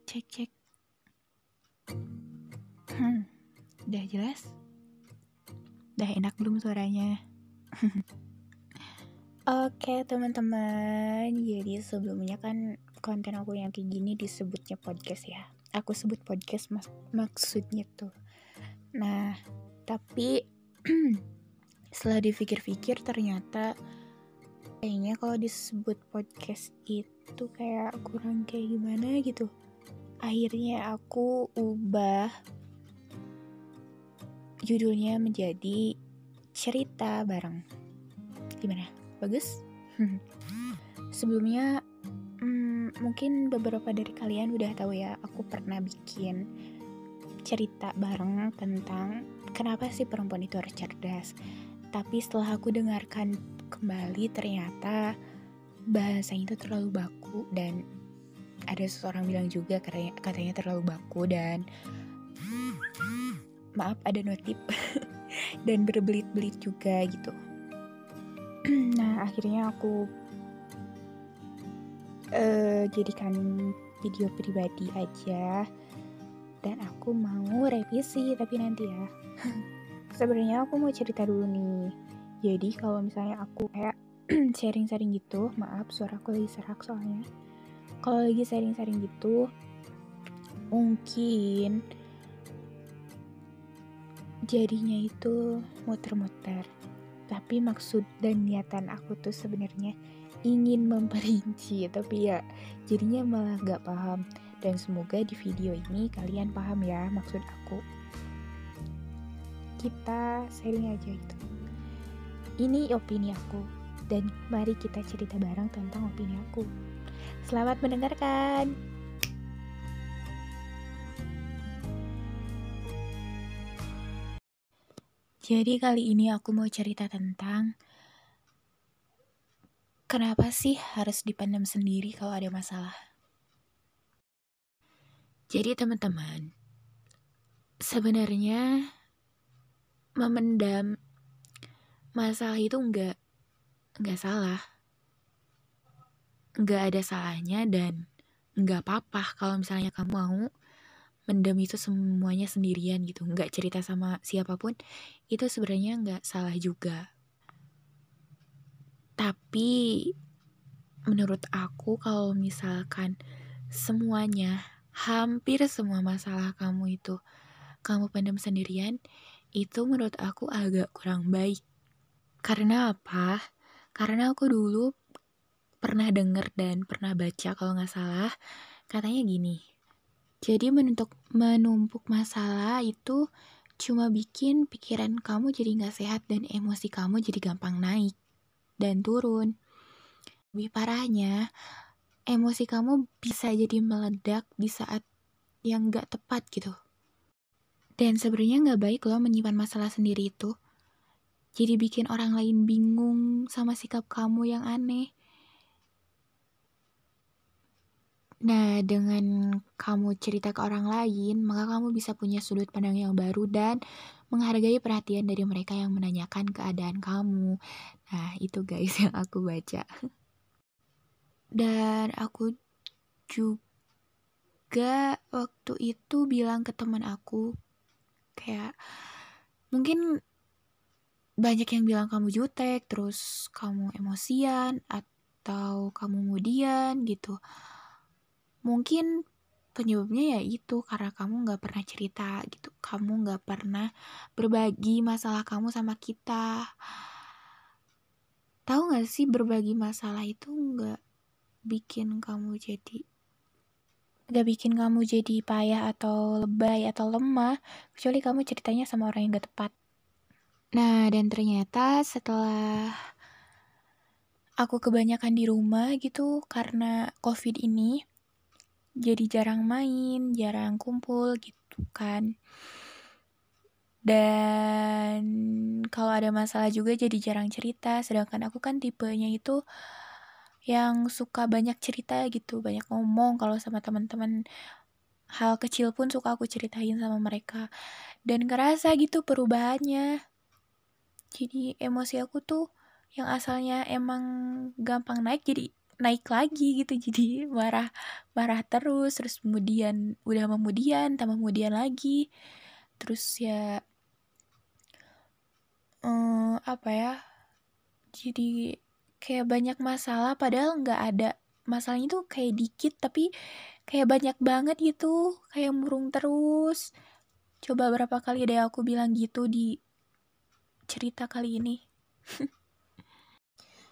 Cek cek. Udah jelas? Udah enak belum suaranya? Oke teman-teman, jadi sebelumnya kan konten aku yang kayak gini disebutnya podcast ya. Aku sebut podcast maksudnya tuh. Nah, tapi setelah dipikir-pikir ternyata kayaknya kalau disebut podcast itu kayak kurang kayak gimana gitu. Akhirnya aku ubah judulnya menjadi cerita bareng. Gimana? Bagus? Sebelumnya mungkin beberapa dari kalian udah tahu ya, aku pernah bikin cerita bareng tentang kenapa sih perempuan itu harus cerdas. Tapi setelah aku dengarkan kembali ternyata bahasanya itu terlalu baku dan ada seseorang bilang juga katanya terlalu baku dan maaf ada notif dan berbelit-belit juga gitu. Nah akhirnya aku jadikan video pribadi aja dan aku mau revisi tapi nanti ya. Sebenarnya aku mau cerita dulu nih. Jadi kalau misalnya aku kayak sharing-sharing gitu, maaf suaraku lagi serak soalnya. Kalau lagi sharing-sharing gitu mungkin jadinya itu muter-muter. Tapi maksud dan niatan aku tuh sebenarnya ingin memperinci, tapi ya jadinya malah gak paham. Dan semoga di video ini kalian paham ya maksud aku. Kita sharing aja gitu. Ini opini aku, dan mari kita cerita bareng tentang opini aku. Selamat mendengarkan. Jadi kali ini aku mau cerita tentang kenapa sih harus dipendam sendiri kalau ada masalah. Jadi teman-teman, sebenarnya memendam masalah itu enggak salah. Enggak ada salahnya dan enggak apa-apa kalau misalnya kamu mau mendam itu semuanya sendirian gitu. Enggak cerita sama siapapun, itu sebenarnya enggak salah juga. Tapi menurut aku kalau misalkan semuanya, hampir semua masalah kamu itu kamu pendam sendirian, itu menurut aku agak kurang baik. Karena apa? Karena aku dulu pernah dengar dan pernah baca kalau nggak salah, katanya gini. Jadi menumpuk masalah itu cuma bikin pikiran kamu jadi nggak sehat dan emosi kamu jadi gampang naik dan turun. Lebih parahnya, emosi kamu bisa jadi meledak di saat yang gak tepat gitu. Dan sebenarnya gak baik loh menyimpan masalah sendiri itu. Jadi bikin orang lain bingung sama sikap kamu yang aneh. Nah, dengan kamu cerita ke orang lain, maka kamu bisa punya sudut pandang yang baru dan menghargai perhatian dari mereka yang menanyakan keadaan kamu. Nah, itu guys yang aku baca. Dan aku juga waktu itu bilang ke teman aku kayak mungkin banyak yang bilang kamu jutek, terus kamu emosian atau kamu mudian gitu. Mungkin penyebabnya ya itu karena kamu nggak pernah cerita gitu, kamu nggak pernah berbagi masalah kamu sama kita. Tahu nggak sih berbagi masalah itu nggak bikin kamu jadi payah atau lebay atau lemah, kecuali kamu ceritanya sama orang yang gak tepat. Nah, dan ternyata setelah aku kebanyakan di rumah gitu karena COVID ini, jadi jarang main, jarang kumpul gitu kan. Dan kalau ada masalah juga jadi jarang cerita, sedangkan aku kan tipenya itu yang suka banyak cerita gitu, banyak ngomong kalau sama teman-teman. Hal kecil pun suka aku ceritain sama mereka. Dan ngerasa gitu perubahannya. Jadi emosi aku tuh yang asalnya emang gampang naik jadi naik lagi gitu, jadi marah terus kemudian udah tambah kemudian lagi. Terus ya, apa ya, jadi kayak banyak masalah padahal nggak ada, masalahnya tuh kayak dikit tapi kayak banyak banget gitu, kayak murung terus. Coba berapa kali deh aku bilang gitu di cerita kali ini.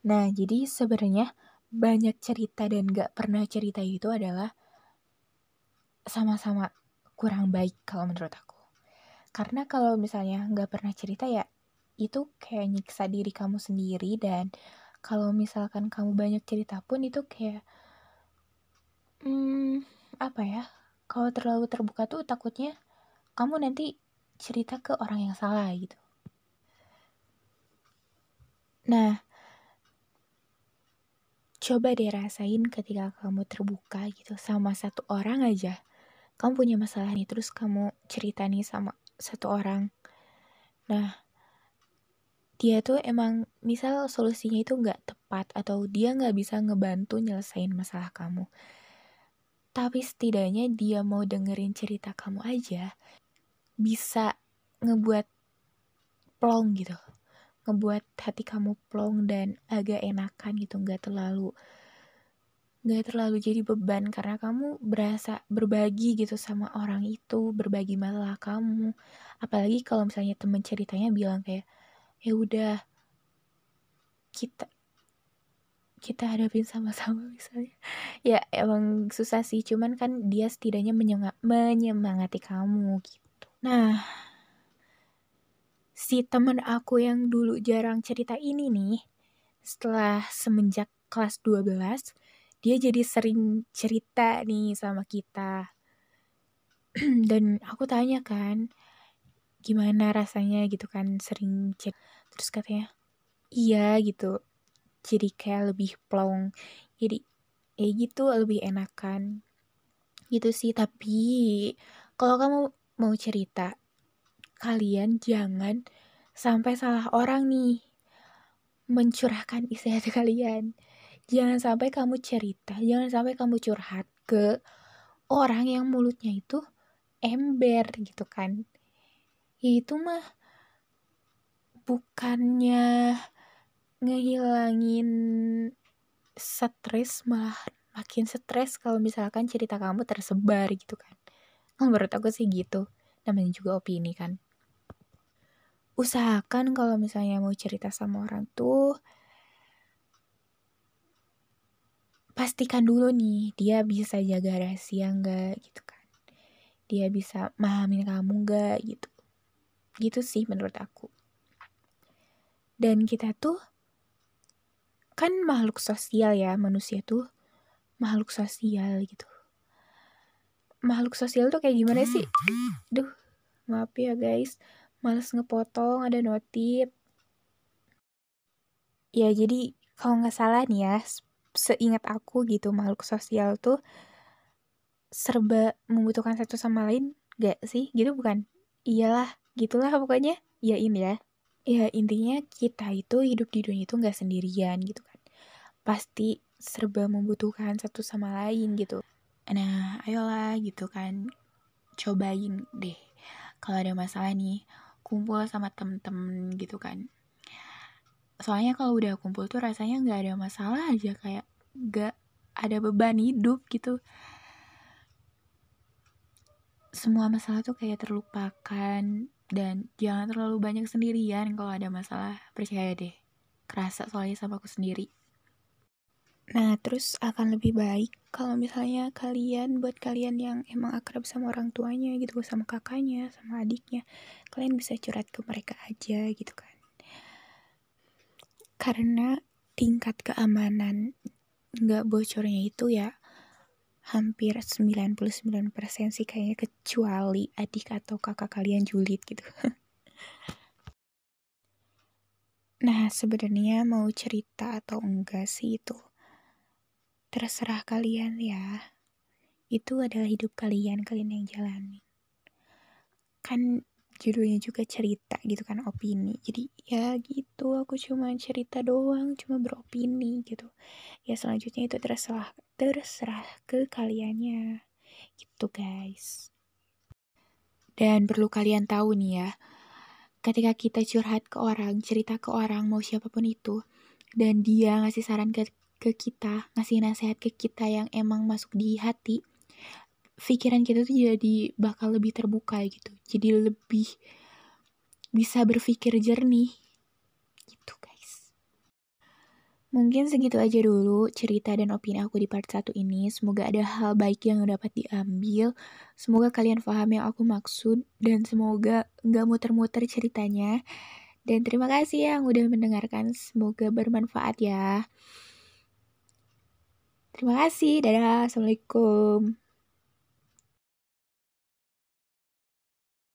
Nah, jadi sebenarnya banyak cerita dan gak pernah cerita itu adalah sama-sama kurang baik kalau menurut aku. Karena kalau misalnya gak pernah cerita ya itu kayak nyiksa diri kamu sendiri, dan kalau misalkan kamu banyak cerita pun itu kayak apa ya, kalau terlalu terbuka tuh takutnya kamu nanti cerita ke orang yang salah gitu. Nah, coba deh rasain ketika kamu terbuka gitu sama satu orang aja. Kamu punya masalah nih, terus kamu cerita nih sama satu orang. Nah, dia tuh emang misal solusinya itu nggak tepat atau dia nggak bisa ngebantu nyelesain masalah kamu. Tapi setidaknya dia mau dengerin cerita kamu aja, bisa ngebuat plong gitu. Ngebuat hati kamu plong dan agak enakan gitu, nggak terlalu jadi beban karena kamu berasa berbagi gitu sama orang itu, berbagi masalah kamu. Apalagi kalau misalnya temen ceritanya bilang kayak, ya udah kita kita hadapin sama-sama misalnya. Ya emang susah sih, cuman kan dia setidaknya menyemangati kamu gitu. Nah, si temen aku yang dulu jarang cerita ini nih, setelah semenjak kelas 12, dia jadi sering cerita nih sama kita. Dan aku tanya kan, gimana rasanya gitu kan sering chat. Terus katanya, iya gitu. Jadi kayak lebih plong. Jadi gitu lebih enakan. Gitu sih, tapi kalau kamu mau cerita, kalian jangan sampai salah orang nih mencurahkan isi hati kalian. Jangan sampai kamu cerita, jangan sampai kamu curhat ke orang yang mulutnya itu ember gitu kan. Itu mah bukannya ngehilangin stres, malah makin stres kalau misalkan cerita kamu tersebar gitu kan. Menurut aku sih gitu, namanya juga opini kan. Usahakan kalau misalnya mau cerita sama orang tuh, pastikan dulu nih dia bisa jaga rahasia nggak gitu kan. Dia bisa mahamin kamu nggak gitu. Gitu sih menurut aku. Dan kita tuh kan makhluk sosial ya, manusia tuh makhluk sosial gitu. Makhluk sosial tuh kayak gimana sih? Duh, maaf ya guys, males ngepotong, ada notif. Ya jadi kalau nggak salah nih ya, seingat aku gitu, makhluk sosial tuh serba membutuhkan satu sama lain, gak sih? Gitu bukan? Iyalah, gitulah pokoknya. Iyain ya. Ya intinya kita itu hidup di dunia itu nggak sendirian gitu kan. Pasti serba membutuhkan satu sama lain gitu. Nah, ayolah gitu kan. Cobain deh. Kalau ada masalah nih, kumpul sama temen-temen gitu kan. Soalnya kalau udah kumpul tuh rasanya nggak ada masalah aja, kayak nggak ada beban hidup gitu. Semua masalah tuh kayak terlupakan, dan jangan terlalu banyak sendirian kalau ada masalah, percaya deh. Kerasa soalnya sama aku sendiri. Nah, terus akan lebih baik kalau misalnya buat kalian yang emang akrab sama orang tuanya gitu, sama kakaknya, sama adiknya, kalian bisa curhat ke mereka aja gitu kan. Karena tingkat keamanan nggak bocornya itu ya hampir 99% sih kayaknya, kecuali adik atau kakak kalian julid gitu. Nah, sebenarnya mau cerita atau enggak sih itu terserah kalian ya. Itu adalah hidup kalian yang jalani. Kan judulnya juga cerita gitu kan, opini. Jadi ya gitu, aku cuma cerita doang, cuma beropini gitu. Ya selanjutnya itu terserah ke kaliannya gitu guys. Dan perlu kalian tahu nih ya, ketika kita curhat ke orang, cerita ke orang, mau siapapun itu, dan dia ngasih saran ke kita, ngasih nasihat ke kita yang emang masuk di hati, pikiran kita tuh jadi bakal lebih terbuka gitu. Jadi lebih bisa berpikir jernih gitu guys. Mungkin segitu aja dulu cerita dan opini aku di part 1 ini. Semoga ada hal baik yang dapat diambil. Semoga kalian paham yang aku maksud. Dan semoga nggak muter-muter ceritanya. Dan terima kasih yang udah mendengarkan. Semoga bermanfaat ya. Terima kasih. Dadah. Assalamualaikum.